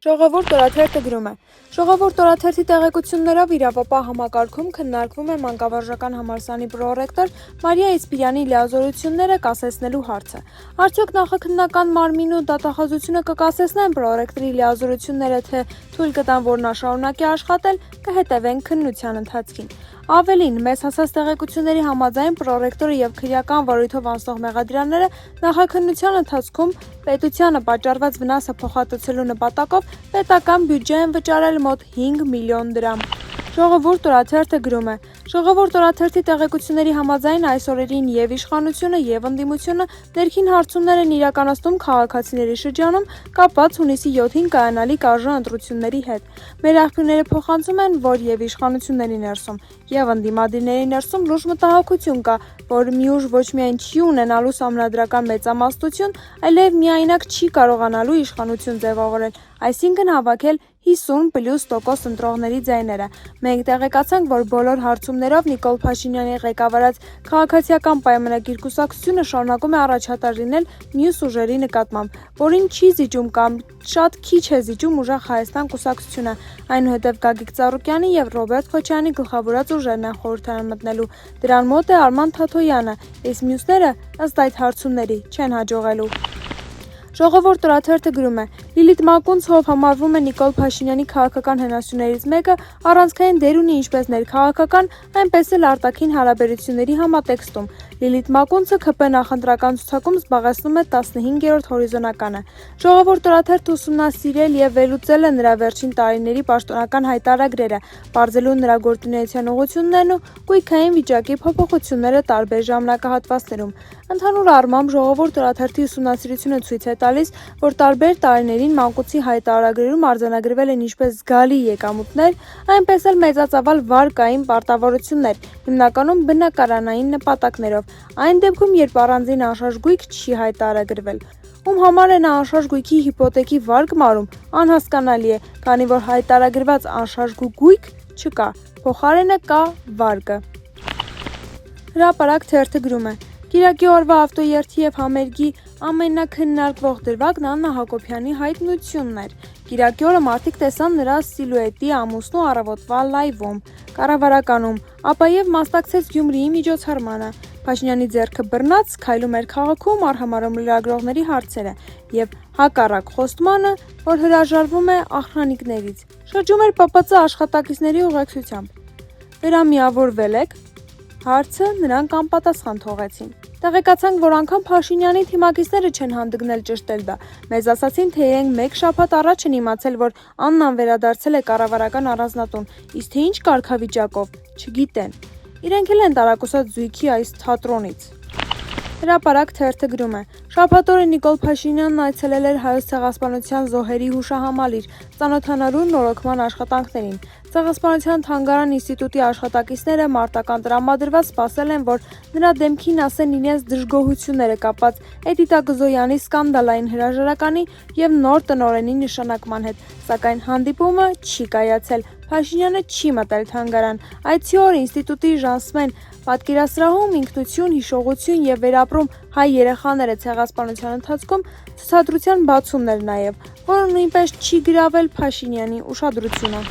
Ժողովուրդ օրաթերթը գրում է. Ժողովուրդ օրաթերթի տեղեկություններով իրավապահ համակարգում քննարկվում է մանկավարժական համալսարանի պրոռեկտոր Մարիա Իսպիրյանի լիազորությունները կասեցնելու հարցը։ Արդյոք նախաքննական մարմինն ու դատախազությունը կկասեցնեն պրոռեկտորի լիազորությունները, թե թույլ կտան, որ նա շարունակի աշխատել, կհետևենք քննության ընթացքին։ Ավելին, մեզ հասած տեղեկությունների համաձայն պրոռեկտորը եւ քրեական վարույթով անցնող մեղադրաները նախաքննության ընթացքում պետությանը պատճառված վնասը փոխհատուցելու նպատակով պետական բյուջե են վճարել մոտ 5 միլիոն դրամ։ Ժողովուրդ օրաթերթը գրում է. Ժողովուրդ օրաթերթի տեղեկությունների համաձայն այս օրերին եւ իշխանությունը եւ ընդդիմությունը ներքին հարցումներ են իրականացնում քաղաքացիների շրջանում կապված հունիսի 7-ին կայանալիք արժան ընտրությունների հետ։ Մեր աղբյուրները փոխանցում են, որ եւ իշխանությունների ներսում եւ ընդդիմադիրների ներսում լուրջ մտահոգություն կա, որ Միուժ ոչ միայն չի ունենալու սահմանադրական մեծամասնություն, այլև միայնակ չի կարողանալու իշխանություն ձևավորել, այսինքն հավաքել 50+% ընտրողների ձայները։ Մենք տեղեկացանք, որ բոլոր հարցումներով Նիկոլ Փաշինյանի ղեկավարած քաղաքացիական պայմանագիր կուսակցությունը շարունակում է առաջատար լինել մյուս ուժերի նկատմամբ, որին չի զիջում կամ շատ քիչ է զիջում Ուժեղ Հայաստան կուսակցությունը, այնուհետև Գագիկ Ծառուկյանի եւ Ռոբերտ Քոչարյանի գլխավորած ուժերն են խորհրդարան մտնելու։ Դրան մոտ է Արման Թաթոյանը, իսկ մյուսները, ըստ այդ հարցումների, չեն հաջողելու։ Ժողովուրդ օրաթերթը գրում է. Լիլիթ Մակունցով համարվում է Նիկոլ Փաշինյանի քաղաքական հենասյուներից մեկը, առանցքային դեր ունի ինչպես ներքաղաքական, այնպես էլ արտաքին հարաբերությունների համատեքստում։ Լիլիթ Մակունցը ՔՊ նախընտրական ցուցակում զբաղեցնում է 15-րդ հորիզոնականը։ Ժողովուրդ օրաթերթը ուսումնասիրել եւ վերլուծել է նրա վերջին տարիների պաշտոնական հայտարարագրերը, բարձելու նրա գործունեության ուղղություններն ու գույքային վիճակի փոփոխությունները տարբեր ժամանակահատվածներում։ Ընդհանուր առմամբ ժողովուրդ օրաթերթի ուսումնասիրությունը ցույց է տալիս, որ տարբեր տարիներին մանկուցի հայտարարագրերում արձանագրվել են ինչպես զգալի եկամուտներ, այնպես էլ մեծածավալ վարկային պարտավորություններ, հիմնականում բնակարանային նպատակներով, այն դեպքում, երբ առանձին անշարժ գույք չի հայտարարագրվել։ Ում համար է նա անշարժ գույքի հիպոթեքի վարկ մարում, անհասկանալի է, քանի որ հայտարարագրված անշարժ գույք չկա, փոխարենը կա վարկը։ Հրապարակ թերթը գրում է. Կիրակի օրվա ավտոերթի եւ համերգի ամենաքննարկվող դրվագն Աննա Հակոբյանի հայտնությունն էր։ Կիրակի օրը մարդիկ տեսան նրա սիլուետի ամուսնու առավոտվա լայվում, կառավարականում, ապա եւ մասնակցեց Գյումրիի միջոցառմանը։ Փաշինյանի ձեռքը բռնած քայլում էր քաղաքում, արհամարհում լրագրողների հարցերը եւ հակառակ խոստմանը, որ հրաժարվում է աղբանիկներից։ Շրջում էր ՊՊՑ աշխատակիցների ուղեկցությամբ։ Վերամիավորվել եք։ Հարցը նրանք անպատասխան թողեցին։ Տեղեկացանք, որ անգամ Փաշինյանի թիմակիցները չեն հանդգնել ճշտել դա։ Մեզ ասացին, թե իրենք մեկ շաբաթ առաջ են իմացել, որ Աննան վերադարձել է կառավարական առանձնատուն, իսկ թե ինչ կարգավիճակով, չգիտեն։ Իրենք էլ են տարակուսած զույգի այս թատրոնից։ Հրապարակ թերթը գրում է. Շաբաթ օրը Նիկոլ Փաշինյանն այցելել էր Հայոց ցեղասպանության զոհերի հուշահամալիր, ծանոթանալու նորոգման աշխատանքներին։ Ցեղասպանության թանգարան ինստիտուտի աշխատակիցները մարտական տրամադրված սպասել են, որ նրա դեմքին ասեն իրենց դժգոհությունները կապված Էդիտա Գզոյանի սկանդալային հրաժարականի եւ նոր տնօրենի նշանակման հետ, սակայն հանդիպումը չի կայացել։ Փաշինյանը չի մտել թանգարան։ Այցի օր ինստիտուտի Ժանսմեն պատկերասրահում ինքնություն, հիշողություն եւ վերապրում հայ երեխաները ցեղասպանության ընթացքում ցուցադրության բացումն էր նաեւ, որը նույնպես չի գրավել Փաշինյանի ուշադրությունը։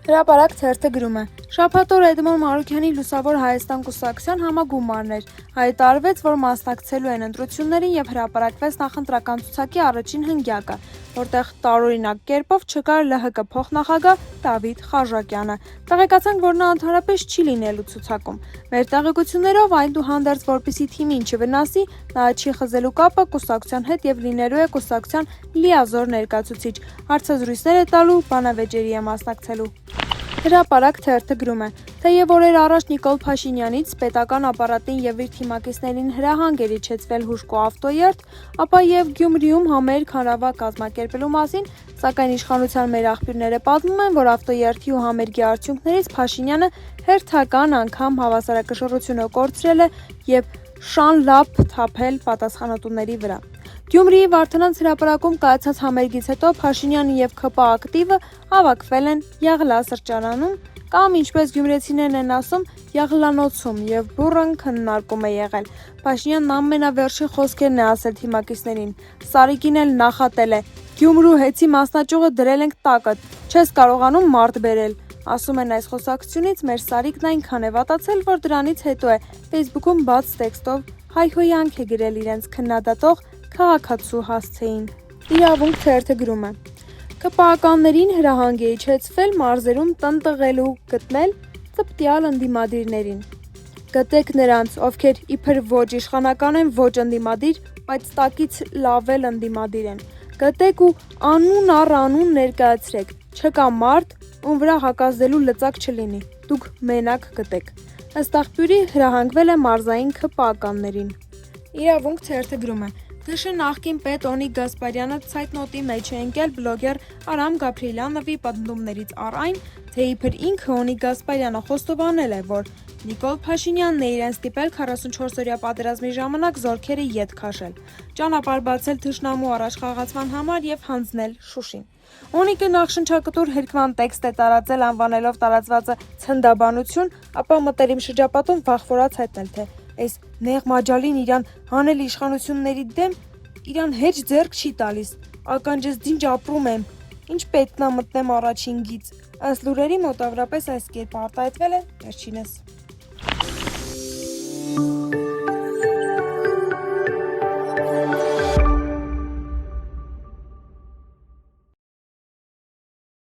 Հրապարակ թերթը գրում է. Շաբաթ օրը Էդմոն Մարուկյանի Լուսավոր Հայաստան կուսակցության համագումարն էր։ Հայտարարվեց, որ մասնակցելու են ընտրություններին եւ հրապարակվեց նախընտրական ցուցակի առաջին հնգյակը, որտեղ տարօրինակ կերպով չկար ԼՀԿ փոխնախագահ Դավիթ Խարժակյանը։ Տեղեկացանք, որ նա ընդհանրապես չի լինելու ցուցակում։ Մեր տեղեկություններով այնուհանդերձ, որպեսզի թիմին չվնասի, նա չի խզելու կապը կուսակցության հետ եւ լինելու է կուսակցության լիազոր ներկայացուցիչ։ Հարցազրույցներ է տալու, բանավեճերի է մասնակցելու։ Հրապարակ թերթը գրում է. Թեև օրեր առաջ Նիկոլ Փաշինյանից պետական ապարատին եւ իր թիմակիցներին հրահանգ էր իջեցվել հուժկո ավտոերթ, ապա եւ Գյումրիում համերգ հանրավակ կազմակերպելու մասին, սակայն իշխանության մեր աղբյուրները պատմում են, որ ավտոերթի ու համերգի արդյունքներից Փաշինյանը հերթական անգամ հավասարակշռությունը կորցրել է եւ շան-լափ թափել պատասխանատուների վրա։ Գյումրիի Վարդանանց հրապարակում կայացած համերգից հետո Փաշինյանը եւ ՔՊ ակտիվը հավաքվել են Եղլա սրճարանում, Կամ ինչպես գյումրեցիներն են ասում, եղլանոցում եւ բուռն քննարկում է եղել։ Փաշինյանն ամենավերջին խոսքերն է ասել թիմակիցներին։ Սարիկին էլ նախատել է. Գյումրու հեծի մասնաճյուղը դրել ենք տակը, չես կարողանում մարդ բերել։ Ասում են այս խոսակցությունից մեր Սարիկն այնքան է վատացել, որ դրանից հետո է Facebook-ում բաց տեքստով հայհոյանք է գրել իրենց քննադատող քաղաքացու հասցեին։ Իրավունք թերթը գրում է. ԿՊԱ-ականներին հրահանգ է իջեցվել մարզերում տնտղելու գտնել ծպտյալ ընդդիմադիրներին։ Գտեք նրանց, ովքեր իբր ոչ իշխանական են, ոչ ընդդիմադիր, բայց տակից լավ էլ ընդդիմադիր են։ Գտեք ու անուն առ անուն ներկայացրեք։ Չկա մարդ, ում վրա հակազդելու լծակ չլինի։ Դուք մենակ գտեք։ Ըստ աղբյուրի հրահանգվել է մարզային ԿՊԱ-ականներին։ Իրավունք թերթը գրում է. ԳՇ նախկին պետ Օնիկ Գասպարյանը ցայտնոտի մեջ է ընկել բլոգեր Արամ Գաբրիելյանովի պատմումներից առ այն, թե իբր ինքը Օնիկ Գասպարյանը խոստովանել է, որ Նիկոլ Փաշինյանն է իրեն ստիպել 44-օրյա պատերազմի ժամանակ զորքերը ետ քաշել, ճանապարհ բացել թշնամու առաջխաղացման համար եւ հանձնել Շուշին։ Օնիկը նախշնչակտուր հերկման տեքստ է տարածել անվանելով տարածվածը ցնդաբանություն, ապա մտերիմ շրջապատում վախվորած հայտնել, թե այս նեղ մաջալին իրան հանել իշխանությունների դեմ իրան հեչ ձեռք չի տալիս, ականջս դինջ ապրում եմ, ինչ պետքն ա մտնեմ առաջին գիծ։ Ըստ լուրերի մոտավորապես այս կերպ արտահայտվել է վերջինս։